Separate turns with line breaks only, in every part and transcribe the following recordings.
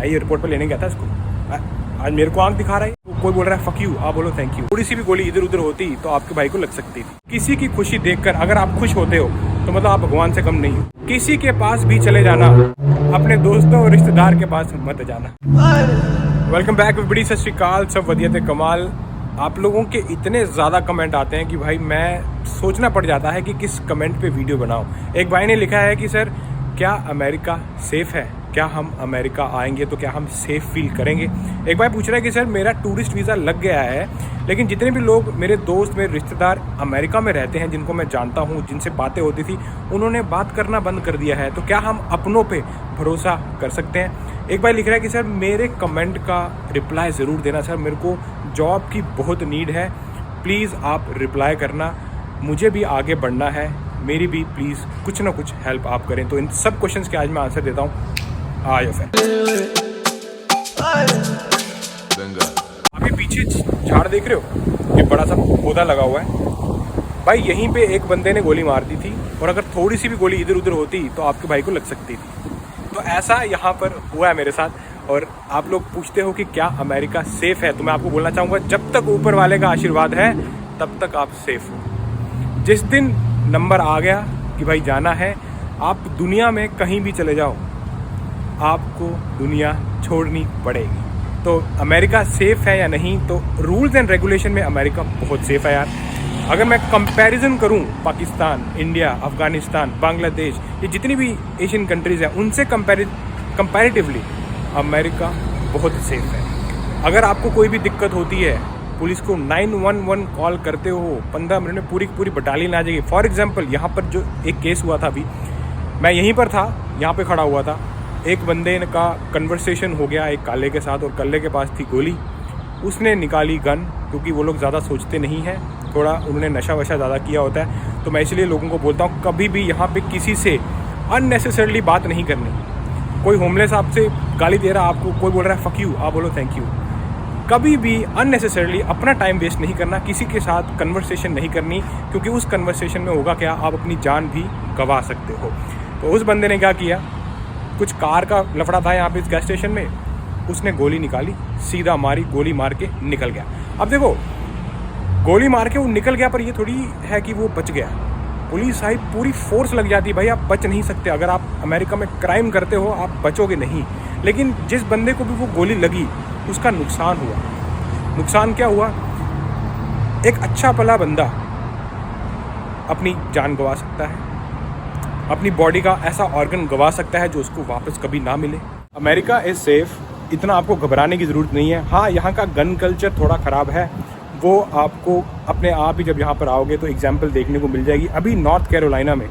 मैं ये रिपोर्ट पे लेने गया था इसको, आज मेरे को आंख दिखा रहा है, कोई बोल रहा है फक यू, आप बोलो थैंक यू। थोड़ी सी भी गोली इधर उधर होती तो आपके भाई को लग सकती थी। किसी की खुशी देखकर अगर आप खुश होते हो तो मतलब आप भगवान से कम नहीं हो। किसी के पास भी चले जाना, अपने दोस्तों और रिश्तेदार के पास मत जाना। वेलकम बैक एवरीबॉडी, सत श्री अकाल, सब वधिया ते कमाल। आप लोगों के इतने ज़्यादा कमेंट आते हैं कि भाई मैं सोचना पड़ जाता है कि किस कमेंट पे वीडियो बनाऊं। एक भाई ने लिखा है कि सर क्या अमेरिका सेफ़ है, क्या हम अमेरिका आएंगे तो क्या हम सेफ़ फील करेंगे। एक भाई पूछ रहा है कि सर मेरा टूरिस्ट वीज़ा लग गया है, लेकिन जितने भी लोग मेरे दोस्त मेरे रिश्तेदार अमेरिका में रहते हैं, जिनको मैं जानता हूँ, जिनसे बातें होती थी, उन्होंने बात करना बंद कर दिया है, तो क्या हम अपनों पे भरोसा कर सकते हैं। एक भाई लिख रहा है कि सर मेरे कमेंट का रिप्लाई ज़रूर देना सर, मेरे को जॉब की बहुत नीड है, प्लीज़ आप रिप्लाई करना, मुझे भी आगे बढ़ना है, मेरी भी प्लीज़ कुछ ना कुछ हेल्प आप करें। तो इन सब क्वेश्चंस के आज मैं आंसर देता हूँ। आयो फिर अभी पीछे झाड़ देख रहे हो, ये बड़ा सा पौधा लगा हुआ है भाई, यहीं पे एक बंदे ने गोली मार दी थी, और अगर थोड़ी सी भी गोली इधर उधर होती तो आपके भाई को लग सकती थी। तो ऐसा यहाँ पर हुआ है मेरे साथ। और आप लोग पूछते हो कि क्या अमेरिका सेफ़ है, तो मैं आपको बोलना चाहूँगा, जब तक ऊपर वाले का आशीर्वाद है तब तक आप सेफ़ हो। जिस दिन नंबर आ गया कि भाई जाना है, आप दुनिया में कहीं भी चले जाओ, आपको दुनिया छोड़नी पड़ेगी। तो अमेरिका सेफ़ है या नहीं, तो रूल्स एंड रेगुलेशन में अमेरिका बहुत सेफ़ है यार। अगर मैं कंपैरिजन करूं पाकिस्तान, इंडिया, अफ़गानिस्तान, बांग्लादेश, ये जितनी भी एशियन कंट्रीज़ हैं, उनसे कंपैरेटिवली अमेरिका बहुत सेफ़ है। अगर आपको कोई भी दिक्कत होती है, पुलिस को 911 कॉल करते हो, 15 मिनट में पूरी पूरी बटालियन आ जाएगी। फॉर एग्जांपल यहाँ पर जो एक केस हुआ था, अभी मैं यहीं पर था, यहाँ पे खड़ा हुआ था, एक बंदे का कन्वर्सेशन हो गया एक काले के साथ, और काले के पास थी गोली, उसने निकाली गन, क्योंकि वो लोग ज़्यादा सोचते नहीं हैं, थोड़ा उन्होंने नशा वशा ज़्यादा किया होता है। तो मैं इसलिए लोगों को बोलता हूँ, कभी भी यहाँ पे किसी से अननेसेसरली बात नहीं करनी। कोई होमलेस आपसे गाली दे रहा, आपको कोई बोल रहा है फक यू, आप बोलो थैंक यू। कभी भी अननेसेसरली अपना टाइम वेस्ट नहीं करना, किसी के साथ कन्वर्सेशन नहीं करनी, क्योंकि उस कन्वर्सेशन में होगा क्या, आप अपनी जान भी गंवा सकते हो। तो उस बंदे ने क्या किया, कुछ कार का लफड़ा था यहाँ पे इस गैस स्टेशन में, उसने गोली निकाली, सीधा मारी, गोली मार के निकल गया। अब देखो, गोली मार के वो निकल गया, पर ये थोड़ी है कि वो बच गया। पुलिस आई, पूरी फोर्स लग जाती, भाई आप बच नहीं सकते। अगर आप अमेरिका में क्राइम करते हो, आप बचोगे नहीं। लेकिन जिस बंदे को भी वो गोली लगी, उसका नुकसान हुआ। नुकसान क्या हुआ, एक अच्छा भला बंदा अपनी जान गंवा सकता है, अपनी बॉडी का ऐसा ऑर्गन गंवा सकता है जो उसको वापस कभी ना मिले। अमेरिका इज़ सेफ़, इतना आपको घबराने की ज़रूरत नहीं है। हाँ, यहाँ का गन कल्चर थोड़ा ख़राब है, वो आपको अपने आप ही जब यहाँ पर आओगे तो एग्जाम्पल देखने को मिल जाएगी। अभी नॉर्थ कैरोलिना में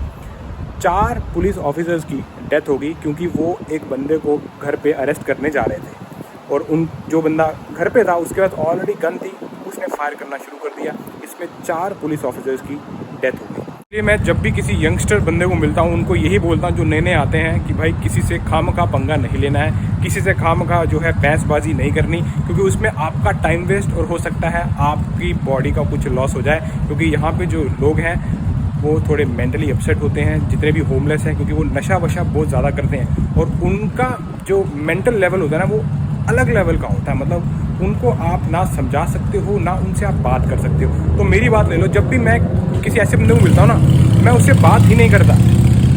4 पुलिस ऑफिसर्स की डेथ हो गई, क्योंकि वो एक बंदे को घर पे अरेस्ट करने जा रहे थे, और जो बंदा घर पे था उसके पास ऑलरेडी गन थी, उसने फायर करना शुरू कर दिया। इसमें 4 पुलिस ऑफिसर्स की डेथ हो गई। इसलिए मैं जब भी किसी यंगस्टर बंदे को मिलता हूँ, उनको यही बोलता हूँ, जो नए नए आते हैं, कि भाई किसी से खामखा पंगा नहीं लेना है, किसी से खामखा जो है बहसबाजी नहीं करनी, क्योंकि उसमें आपका टाइम वेस्ट और हो सकता है आपकी बॉडी का कुछ लॉस हो जाए। क्योंकि यहाँ पे जो लोग हैं वो थोड़े मेंटली अपसेट होते हैं, जितने भी होमलेस हैं, क्योंकि वो नशा वशा बहुत ज़्यादा करते हैं, और उनका जो मेंटल लेवल होता है ना, वो अलग लेवल का होता है। मतलब उनको आप ना समझा सकते हो, ना उनसे आप बात कर सकते हो। तो मेरी बात ले लो, जब भी मैं किसी ऐसे बंदे को मिलता हूँ ना, मैं उससे बात ही नहीं करता,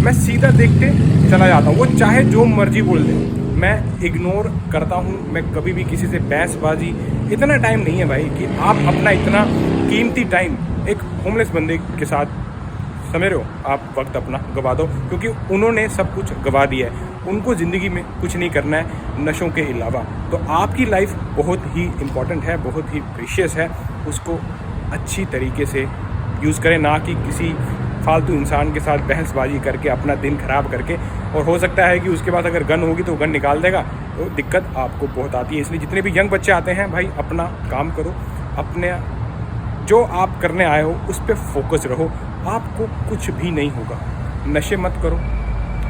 मैं सीधा देख के चला जाता हूँ। वो चाहे जो मर्जी बोल दे, मैं इग्नोर करता हूँ। मैं कभी भी किसी से बहसबाजी, इतना टाइम नहीं है भाई कि आप अपना इतना कीमती टाइम एक होमलेस बंदे के साथ, समझ रहे हो, आप वक्त अपना गवा दो, क्योंकि उन्होंने सब कुछ गवा दिया है। उनको ज़िंदगी में कुछ नहीं करना है नशों के अलावा। तो आपकी लाइफ बहुत ही इम्पॉर्टेंट है, बहुत ही प्रीशियस है, उसको अच्छी तरीके से यूज़ करें, ना कि किसी फालतू इंसान के साथ बहसबाजी करके अपना दिन ख़राब करके। और हो सकता है कि उसके पास अगर गन होगी तो गन निकाल देगा, तो दिक्कत आपको बहुत आती है। इसलिए जितने भी यंग बच्चे आते हैं, भाई अपना काम करो, अपने जो आप करने आए हो उस पर फोकस रहो, आपको कुछ भी नहीं होगा। नशे मत करो,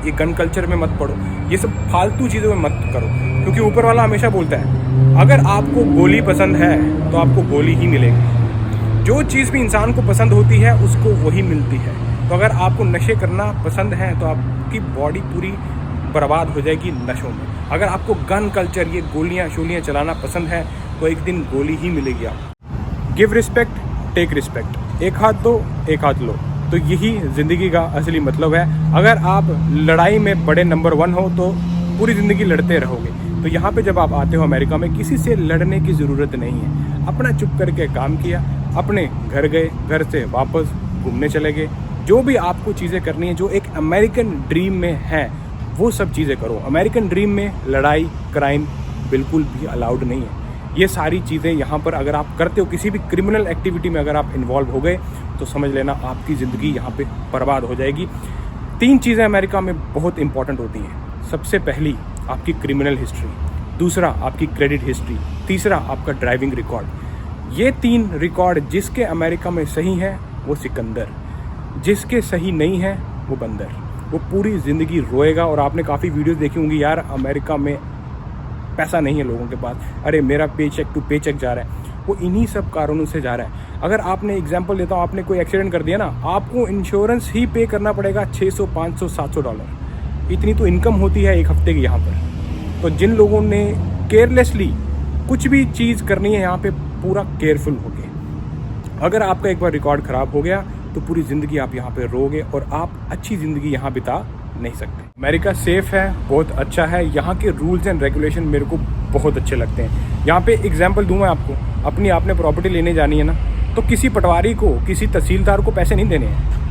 ये गन कल्चर में मत पड़ो, ये सब फालतू चीज़ों में मत करो, क्योंकि ऊपर वाला हमेशा बोलता है, अगर आपको गोली पसंद है तो आपको गोली ही मिलेगी। जो चीज़ भी इंसान को पसंद होती है उसको वही मिलती है। तो अगर आपको नशे करना पसंद है तो आपकी बॉडी पूरी बर्बाद हो जाएगी नशों में। अगर आपको गन कल्चर, ये गोलियाँ शोलियाँ चलाना पसंद है तो एक दिन गोली ही मिलेगी आपको। Give respect, take respect. एक हाथ दो, एक हाथ लो। तो यही ज़िंदगी का असली मतलब है। अगर आप लड़ाई में बड़े नंबर 1 हो तो पूरी ज़िंदगी लड़ते रहोगे। तो यहाँ पे जब आप आते हो अमेरिका में, किसी से लड़ने की ज़रूरत नहीं है। अपना चुप करके काम किया, अपने घर गए, घर से वापस घूमने चले गए। जो भी आपको चीज़ें करनी है, जो एक अमेरिकन ड्रीम में है, वो सब चीज़ें करो। अमेरिकन ड्रीम में लड़ाई, क्राइम बिल्कुल भी अलाउड नहीं है। ये सारी चीज़ें यहाँ पर अगर आप करते हो, किसी भी क्रिमिनल एक्टिविटी में अगर आप इन्वॉल्व हो गए तो समझ लेना आपकी ज़िंदगी यहाँ पे बर्बाद हो जाएगी। 3 चीज़ें अमेरिका में बहुत इंपॉर्टेंट होती हैं। सबसे पहली आपकी क्रिमिनल हिस्ट्री, दूसरा आपकी क्रेडिट हिस्ट्री, तीसरा आपका ड्राइविंग रिकॉर्ड। ये 3 रिकॉर्ड जिसके अमेरिका में सही है वो सिकंदर, जिसके सही नहीं है वो बंदर। वो पूरी ज़िंदगी रोएगा। और आपने काफ़ी वीडियोस देखी होंगी, यार अमेरिका में पैसा नहीं है लोगों के पास, अरे मेरा पे चेक टू पे चेक जा रहा है। वो इन्हीं सब कारणों से जा रहा है। अगर आपने एग्जांपल देता हूँ, आपने कोई एक्सीडेंट कर दिया ना, आपको इंश्योरेंस ही पे करना पड़ेगा $600, $500, $700। इतनी तो इनकम होती है एक हफ्ते की यहाँ पर। तो जिन लोगों ने केयरलेसली कुछ भी चीज़ करनी है यहाँ पे, पूरा केयरफुल हो गए, अगर आपका एक बार रिकॉर्ड ख़राब हो गया तो पूरी ज़िंदगी आप यहाँ पे रोगे और आप अच्छी ज़िंदगी यहाँ बिता नहीं सकते। अमेरिका सेफ है, बहुत अच्छा है। यहाँ के रूल्स एंड रेगुलेशन मेरे को बहुत अच्छे लगते हैं। यहाँ पे एग्जांपल दूँ मैं आपको, अपनी आपने प्रॉपर्टी लेने जानी है ना, तो किसी पटवारी को, किसी तहसीलदार को पैसे नहीं देने हैं।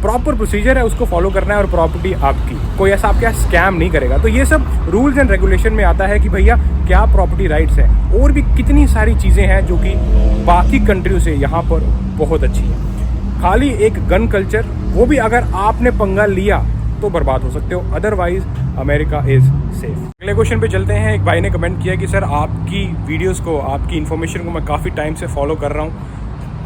प्रॉपर प्रोसीजर है, उसको फॉलो करना है और प्रॉपर्टी आपकी। कोई ऐसा आपके यहाँ स्कैम नहीं करेगा। तो ये सब रूल्स एंड रेगुलेशन में आता है कि भैया क्या प्रॉपर्टी राइट्स है। और भी कितनी सारी चीज़ें हैं जो कि बाकी कंट्रियों से यहाँ पर बहुत अच्छी है। खाली एक गन कल्चर, वो भी अगर आपने पंगा लिया तो बर्बाद हो सकते हो, अदरवाइज अमेरिका इज सेफ। अगले क्वेश्चन पे चलते हैं। एक भाई ने कमेंट किया कि सर आपकी वीडियोस को, आपकी इन्फॉर्मेशन को मैं काफ़ी टाइम से फॉलो कर रहा हूँ।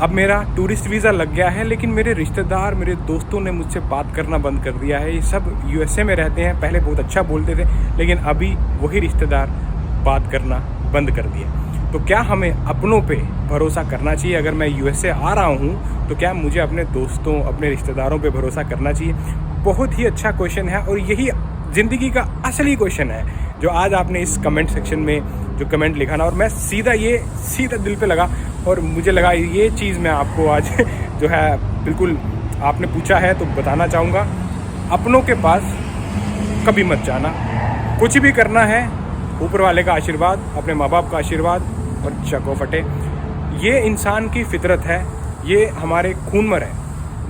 अब मेरा टूरिस्ट वीज़ा लग गया है, लेकिन मेरे रिश्तेदार, मेरे दोस्तों ने मुझसे बात करना बंद कर दिया है। ये सब USA में रहते हैं, पहले बहुत अच्छा बोलते थे, लेकिन अभी वही रिश्तेदार बात करना बंद कर दिया। तो क्या हमें अपनों पे भरोसा करना चाहिए? अगर मैं USA आ रहा हूँ तो क्या मुझे अपने दोस्तों, अपने रिश्तेदारों पे भरोसा करना चाहिए? बहुत ही अच्छा क्वेश्चन है और यही ज़िंदगी का असली क्वेश्चन है जो आज आपने इस कमेंट सेक्शन में जो कमेंट लिखा ना, और मैं सीधा दिल पे लगा और मुझे लगा ये चीज़ मैं आपको आज जो है बिल्कुल आपने पूछा है तो बताना चाहूँगा। अपनों के पास कभी मत जाना। कुछ भी करना है, ऊपर वाले का आशीर्वाद, अपने माँ बाप का आशीर्वाद और चको फटे। ये इंसान की फितरत है, ये हमारे खून में है,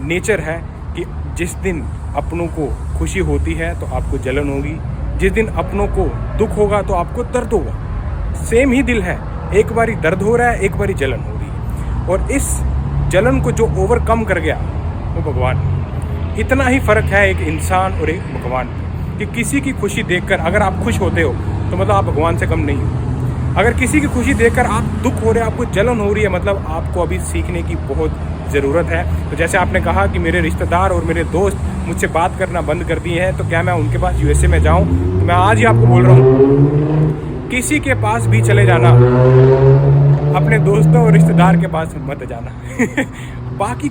नेचर है कि जिस दिन अपनों को खुशी होती है तो आपको जलन होगी, जिस दिन अपनों को दुख होगा तो आपको दर्द होगा। सेम ही दिल है, एक बारी दर्द हो रहा है, एक बारी जलन हो रही है। और इस जलन को जो ओवरकम कर गया वो भगवान। इतना ही फ़र्क है एक इंसान और एक भगवान कि किसी की खुशी देखकर अगर आप खुश होते हो तो मतलब आप भगवान से कम नहीं हो। अगर किसी की खुशी देखकर आप दुख हो रहे हैं, आपको जलन हो रही है, मतलब आपको अभी सीखने की बहुत ज़रूरत है। तो जैसे आपने कहा कि मेरे रिश्तेदार और मेरे दोस्त मुझसे बात करना बंद कर दिए हैं, तो क्या मैं उनके पास USA में जाऊं? तो मैं आज ही आपको बोल रहा हूं, किसी के पास भी चले जाना, अपने दोस्तों और रिश्तेदार के पास मत जाना। बाकी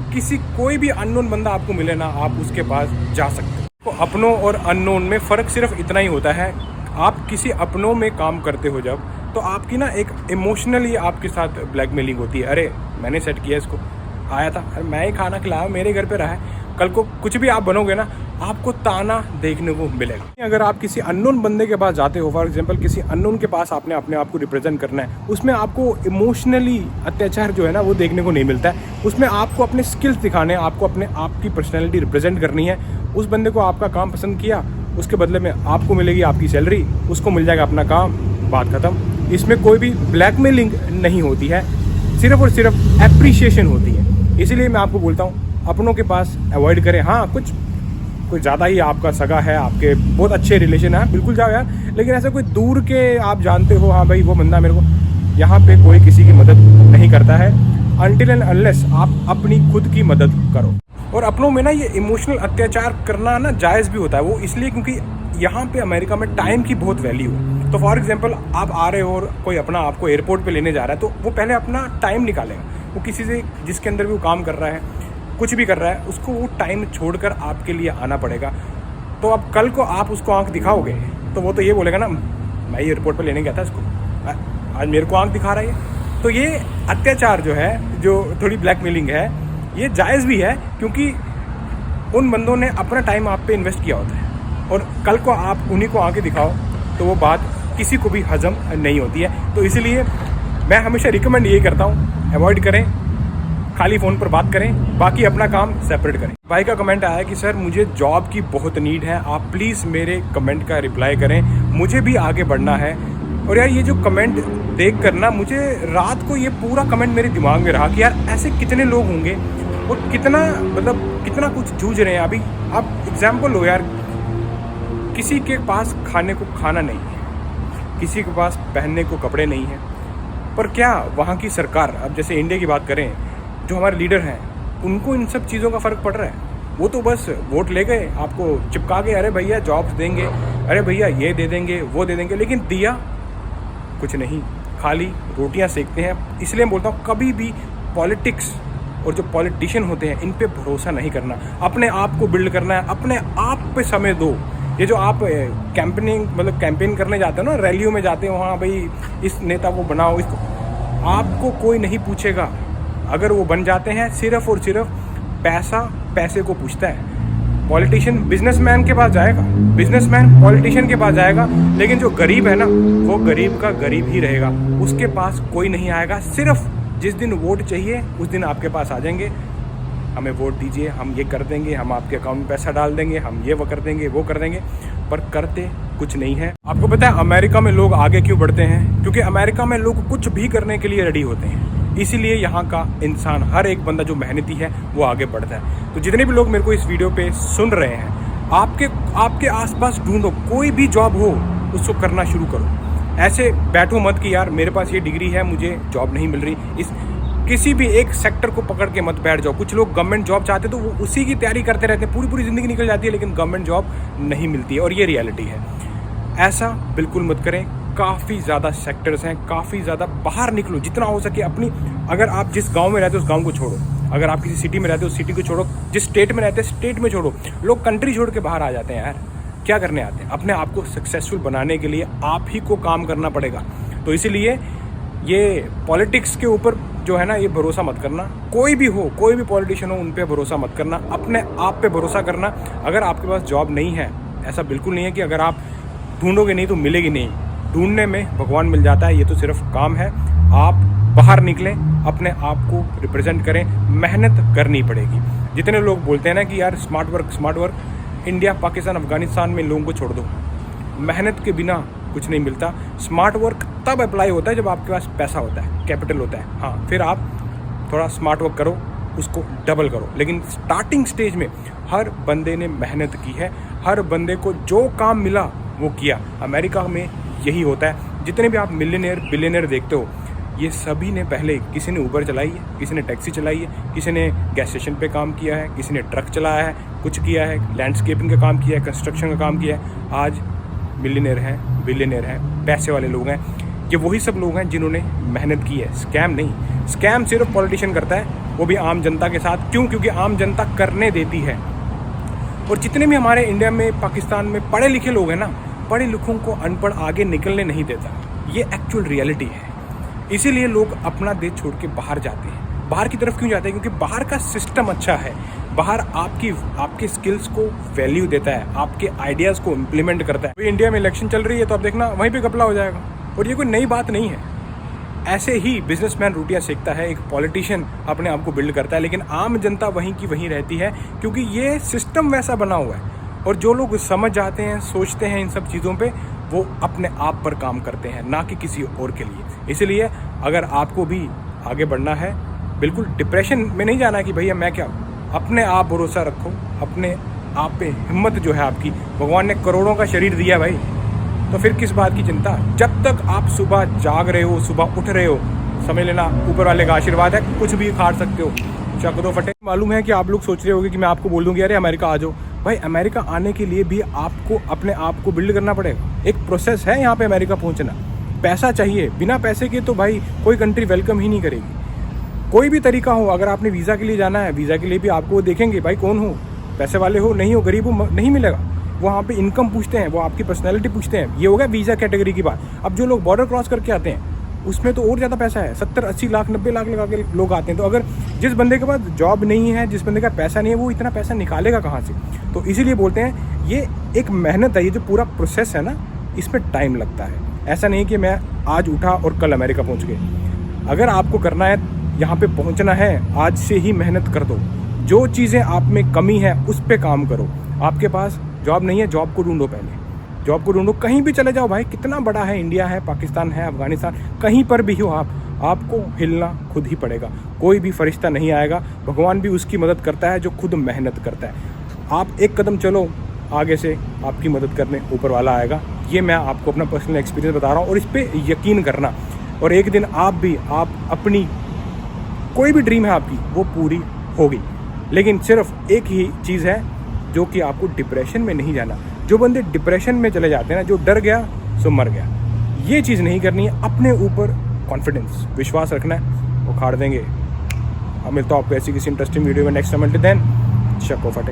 कोई भी अननोन बंदा आपको मिले ना, आप उसके पास जा सकते हो। तो अपनों और अननोन में फ़र्क सिर्फ इतना ही होता है, आप किसी अपनों में काम करते हो जब, तो आपकी ना एक इमोशनली आपके साथ ब्लैकमेलिंग होती है। अरे मैंने सेट किया इसको, आया था, अरे मैं ही खाना खिलाया, मेरे घर पे रहा है। कल को कुछ भी आप बनोगे ना, आपको ताना देखने को मिलेगा। अगर आप किसी अननोन बंदे के पास जाते हो, फॉर एग्जांपल किसी अननोन के पास आपने अपने आप को रिप्रेजेंट करना है, उसमें आपको इमोशनली अत्याचार जो है ना वो देखने को नहीं मिलता है। उसमें आपको अपने स्किल्स दिखाने हैं, आपको अपने आप की पर्सनैलिटी रिप्रेजेंट करनी है। उस बंदे को आपका काम पसंद किया, उसके बदले में आपको मिलेगी आपकी सैलरी, उसको मिल जाएगा अपना काम, बात खत्म। इसमें कोई भी ब्लैकमेलिंग नहीं होती है, सिर्फ और सिर्फ एप्रिशिएशन होती है। इसीलिए मैं आपको बोलता हूँ अपनों के पास अवॉइड करें। हाँ, कुछ ज़्यादा ही आपका सगा है, आपके बहुत अच्छे रिलेशन है, बिल्कुल जाओ यार, लेकिन ऐसा कोई दूर के आप जानते हो, हाँ भाई वो बंदा मेरे को, यहाँ पे कोई किसी की मदद नहीं करता है अनटिल एंड अनलेस आप अपनी खुद की मदद करो। और अपनों में ना ये इमोशनल अत्याचार करना ना जायज़ भी होता है, वो इसलिए क्योंकि यहाँ पे अमेरिका में टाइम की बहुत वैल्यू है। तो फॉर एग्जांपल आप आ रहे हो और कोई अपना आपको एयरपोर्ट पे लेने जा रहा है, तो वो पहले अपना टाइम निकालेगा। वो किसी से जिसके अंदर भी वो काम कर रहा है, कुछ भी कर रहा है, उसको वो टाइम छोड़कर आपके लिए आना पड़ेगा। तो अब कल को आप उसको आंख दिखाओगे तो वो तो ये बोलेगा ना, मैं ये रिपोर्ट पर लेने गया था इसको, आज मेरे को आंख दिखा रहा है। तो ये अत्याचार जो है, जो थोड़ी ब्लैकमेलिंग है, ये जायज़ भी है, क्योंकि उन बंदों ने अपना टाइम आप पे इन्वेस्ट किया होता है और कल को आप उन्हीं को आंखें दिखाओ तो वो बात किसी को भी हजम नहीं होती है। तो इसीलिए मैं हमेशा रिकमेंड यही करता हूँ, अवॉइड करें, खाली फ़ोन पर बात करें, बाकी अपना काम सेपरेट करें। भाई का कमेंट आया कि सर मुझे जॉब की बहुत नीड है, आप प्लीज़ मेरे कमेंट का रिप्लाई करें, मुझे भी आगे बढ़ना है। और यार ये जो कमेंट देख कर ना, मुझे रात को ये पूरा कमेंट मेरे दिमाग में रहा कि यार ऐसे कितने लोग होंगे और कितना कुछ जूझ रहे हैं। अभी आप एग्जाम्पल लो यार, किसी के पास खाने को खाना नहीं है, किसी के पास पहनने को कपड़े नहीं है, पर क्या वहाँ की सरकार, अब जैसे इंडिया की बात करें, जो हमारे लीडर हैं उनको इन सब चीज़ों का फ़र्क पड़ रहा है? वो तो बस वोट ले गए, आपको चिपका के, अरे भैया जॉब्स देंगे, अरे भैया ये दे देंगे, वो दे देंगे, लेकिन दिया कुछ नहीं, खाली रोटियां सेकते हैं। इसलिए मैं बोलता हूँ कभी भी पॉलिटिक्स और जो पॉलिटिशियन होते हैं इन पे भरोसा नहीं करना। अपने आप को बिल्ड करना है, अपने आप पे समय दो। ये जो आप कैंपेन करने जाते हो ना, रैलियों में जाते हो, वहाँ भाई इस नेता को बनाओ, इसको, आपको कोई नहीं पूछेगा। अगर वो बन जाते हैं, सिर्फ और सिर्फ पैसे को पूछता है। पॉलिटिशियन बिजनेसमैन के पास जाएगा, बिजनेसमैन पॉलिटिशियन के पास जाएगा, लेकिन जो गरीब है ना, वो गरीब का गरीब ही रहेगा, उसके पास कोई नहीं आएगा। सिर्फ जिस दिन वोट चाहिए उस दिन आपके पास आ जाएंगे, हमें वोट दीजिए, हम ये कर देंगे, हम आपके अकाउंट में पैसा डाल देंगे, हम ये वो कर देंगे, वो कर देंगे, पर करते कुछ नहीं है। आपको पता है अमेरिका में लोग आगे क्यों बढ़ते हैं? क्योंकि अमेरिका में लोग कुछ भी करने के लिए रेडी होते हैं, इसीलिए यहाँ का इंसान, हर एक बंदा जो मेहनती है वो आगे बढ़ता है। तो जितने भी लोग मेरे को इस वीडियो पे सुन रहे हैं, आपके आसपास ढूंढो, कोई भी जॉब हो उसको करना शुरू करो। ऐसे बैठो मत कि यार मेरे पास ये डिग्री है, मुझे जॉब नहीं मिल रही। किसी भी एक सेक्टर को पकड़ के मत बैठ जाओ। कुछ लोग गवर्नमेंट जॉब चाहते तो वो उसी की तैयारी करते रहते हैं, पूरी ज़िंदगी निकल जाती है, लेकिन गवर्नमेंट जॉब नहीं मिलती है, और ये रियलिटी है। ऐसा बिल्कुल मत करें। काफ़ी ज़्यादा सेक्टर्स हैं, काफ़ी ज़्यादा बाहर निकलो जितना हो सके अपनी। अगर आप जिस गांव में रहते हो उस गांव को छोड़ो, अगर आप किसी सिटी में रहते हो उस सिटी को छोड़ो, जिस स्टेट में रहते हैं स्टेट में छोड़ो। लोग कंट्री छोड़ के बाहर आ जाते हैं यार, क्या करने आते हैं? अपने आप को सक्सेसफुल बनाने के लिए आप ही को काम करना पड़ेगा। तो इसीलिए ये पॉलिटिक्स के ऊपर जो है ना, ये भरोसा मत करना। कोई भी हो, कोई भी पॉलिटिशियन हो, उन पे भरोसा मत करना, अपने आप पे भरोसा करना। अगर आपके पास जॉब नहीं है, ऐसा बिल्कुल नहीं है कि अगर आप ढूंढोगे नहीं तो मिलेगी नहीं। ढूंढने में भगवान मिल जाता है, ये तो सिर्फ काम है। आप बाहर निकलें, अपने आप को रिप्रेजेंट करें, मेहनत करनी पड़ेगी। जितने लोग बोलते हैं ना कि यार smart work, India, Pakistan, Afghanistan में लोगों को छोड़ दो, मेहनत के बिना कुछ नहीं मिलता। स्मार्ट वर्क तब अप्लाई होता है जब आपके पास पैसा होता है, कैपिटल होता है, हाँ, फिर आप थोड़ा स्मार्ट वर्क करो, उसको डबल करो। लेकिन स्टार्टिंग स्टेज में हर बंदे ने मेहनत की है, हर बंदे को जो काम मिला वो किया। अमेरिका में यही होता है। जितने भी आप मिलियनेयर बिलियनेयर देखते हो, ये सभी ने पहले, किसी ने ऊबर चलाई है, किसी ने टैक्सी चलाई है, किसी ने गैस स्टेशन पे काम किया है, किसी ने ट्रक चलाया है, कुछ किया है, लैंडस्केपिंग का काम किया है, कंस्ट्रक्शन का काम किया है। आज मिलियनेयर हैं, बिलियनेयर हैं, पैसे वाले लोग हैं। ये वही सब लोग हैं जिन्होंने मेहनत की है, स्कैम नहीं। स्कैम सिर्फ पॉलिटिशियन करता है, वो भी आम जनता के साथ। क्यों? क्योंकि आम जनता करने देती है। और जितने भी हमारे इंडिया में, पाकिस्तान में पढ़े लिखे लोग हैं ना, पढ़े लिखों को अनपढ़ आगे निकलने नहीं देता। ये एक्चुअल रियलिटी है। इसीलिए लोग अपना देश छोड़ के बाहर जाते हैं। बाहर की तरफ क्यों जाते हैं? क्योंकि बाहर का सिस्टम अच्छा है। बाहर आपकी स्किल्स को वैल्यू देता है, आपके आइडियाज़ को इम्प्लीमेंट करता है। तो इंडिया में इलेक्शन चल रही है तो आप देखना वहीं पे घपला हो जाएगा। और ये कोई नई बात नहीं है। ऐसे ही बिजनेसमैन रोटियां सेकता है, एक पॉलिटिशियन अपने आप को बिल्ड करता है, लेकिन आम जनता वहीं की वहीं रहती है, क्योंकि ये सिस्टम वैसा बना हुआ है। और जो लोग समझ जाते हैं, सोचते हैं इन सब चीज़ों पे, वो अपने आप पर काम करते हैं, ना कि किसी और के लिए। इसलिए अगर आपको भी आगे बढ़ना है, बिल्कुल डिप्रेशन में नहीं जाना कि भैया मैं क्या, अपने आप भरोसा रखो, अपने आप पे हिम्मत जो है आपकी। भगवान ने करोड़ों का शरीर दिया भाई, तो फिर किस बात की चिंता? जब तक आप सुबह जाग रहे हो, सुबह उठ रहे हो, समझ लेना ऊपर वाले का आशीर्वाद है, कुछ भी खाड़ सकते हो, चक दो फटे। मालूम है कि आप लोग सोच रहे होंगे कि मैं आपको बोल दूंगी अरे अमेरिका आ जाओ। भाई अमेरिका आने के लिए भी आपको अपने आप को बिल्ड करना पड़ेगा। एक प्रोसेस है यहाँ पे अमेरिका पहुँचना। पैसा चाहिए, बिना पैसे के तो भाई कोई कंट्री वेलकम ही नहीं करेगी। कोई भी तरीका हो, अगर आपने वीज़ा के लिए जाना है, वीज़ा के लिए भी आपको देखेंगे भाई कौन हो, पैसे वाले हो नहीं हो, गरीब हो, नहीं मिलेगा। वहाँ पे इनकम पूछते हैं, वो आपकी पर्सनैलिटी पूछते हैं। ये हो गया वीज़ा कैटेगरी की बात। अब जो लोग बॉर्डर क्रॉस करके आते हैं उसमें तो और ज़्यादा पैसा है, 70-80 लाख 90 लाख लगा के लोग आते हैं। तो अगर जिस बंदे के पास जॉब नहीं है, जिस बंदे का पैसा नहीं है, वो इतना पैसा निकालेगा कहाँ से? तो इसीलिए बोलते हैं ये एक मेहनत है, ये जो पूरा प्रोसेस है ना, इसमें टाइम लगता है। ऐसा नहीं कि मैं आज उठा और कल अमेरिका पहुँच गए। अगर आपको करना है, यहाँ पे पहुँचना है, आज से ही मेहनत कर दो। जो चीज़ें आप में कमी है उस पर काम करो। आपके पास जॉब नहीं है, जॉब को ढूंढो, पहले जॉब को ढूंढो। कहीं भी चले जाओ भाई, कितना बड़ा है, इंडिया है, पाकिस्तान है, अफगानिस्तान, कहीं पर भी हो आपको हिलना खुद ही पड़ेगा। कोई भी फरिश्ता नहीं आएगा, भगवान भी उसकी मदद करता है जो खुद मेहनत करता है। आप एक कदम चलो, आगे से आपकी मदद करने ऊपर वाला आएगा। ये मैं आपको अपना पर्सनल एक्सपीरियंस बता रहा हूँ और इस पर यकीन करना। और एक दिन आप अपनी कोई भी ड्रीम है आपकी, वो पूरी होगी। लेकिन सिर्फ एक ही चीज़ है, जो कि आपको डिप्रेशन में नहीं जाना। जो बंदे डिप्रेशन में चले जाते हैं ना, जो डर गया सो मर गया, ये चीज़ नहीं करनी है। अपने ऊपर कॉन्फिडेंस, विश्वास रखना है, उखाड़ देंगे। अब मिलता हूँ आपको ऐसी किसी इंटरेस्टिंग वीडियो में नेक्स्ट टाइम। देन शको फटे।